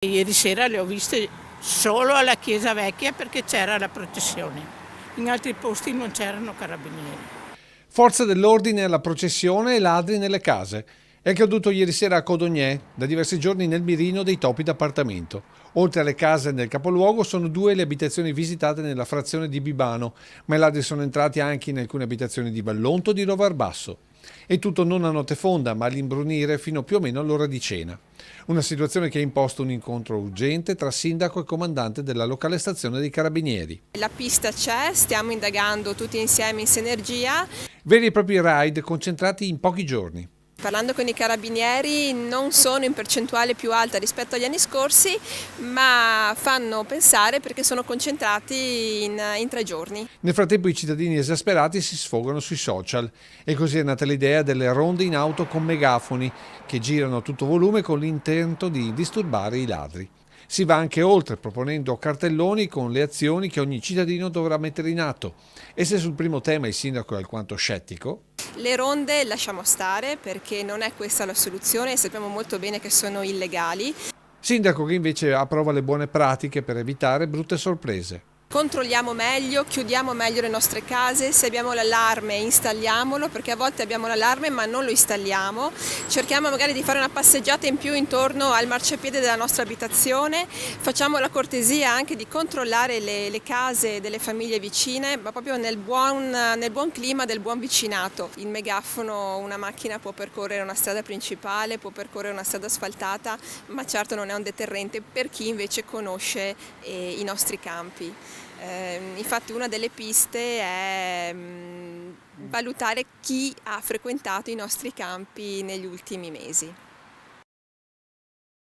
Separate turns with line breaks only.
Ieri sera le ho viste solo alla Chiesa Vecchia perché c'era la processione. In altri posti non c'erano carabinieri.
Forze dell'ordine alla processione e ladri nelle case. È accaduto ieri sera a Codognè, da diversi giorni nel mirino dei topi d'appartamento. Oltre alle case nel capoluogo sono 2 le abitazioni visitate nella frazione di Bibano, ma i ladri sono entrati anche in alcune abitazioni di Vallonto e di Rovarbasso. E tutto non a notte fonda, ma all'imbrunire fino più o meno all'ora di cena. Una situazione che ha imposto un incontro urgente tra sindaco e comandante della locale stazione dei Carabinieri.
La pista c'è, stiamo indagando tutti insieme in sinergia.
Veri e propri raid concentrati in pochi giorni.
Parlando con i carabinieri non sono in percentuale più alta rispetto agli anni scorsi, ma fanno pensare perché sono concentrati in 3 giorni.
Nel frattempo i cittadini esasperati si sfogano sui social e così è nata l'idea delle ronde in auto con megafoni che girano a tutto volume con l'intento di disturbare i ladri. Si va anche oltre proponendo cartelloni con le azioni che ogni cittadino dovrà mettere in atto. E se sul primo tema il sindaco è alquanto scettico,
Le ronde lasciamo stare perché non è questa la soluzione e sappiamo molto bene che sono illegali.
sindaco che invece approva le buone pratiche per evitare brutte sorprese.
Controlliamo meglio, chiudiamo meglio le nostre case, se abbiamo l'allarme installiamolo, perché a volte abbiamo l'allarme ma non lo installiamo. Cerchiamo magari di fare una passeggiata in più intorno al marciapiede della nostra abitazione, facciamo la cortesia anche di controllare le case delle famiglie vicine, ma proprio nel buon clima del buon vicinato. Il megafono, una macchina può percorrere una strada principale, può percorrere una strada asfaltata, ma certo non è un deterrente per chi invece conosce i nostri campi. Infatti una delle piste è valutare chi ha frequentato i nostri campi negli ultimi mesi.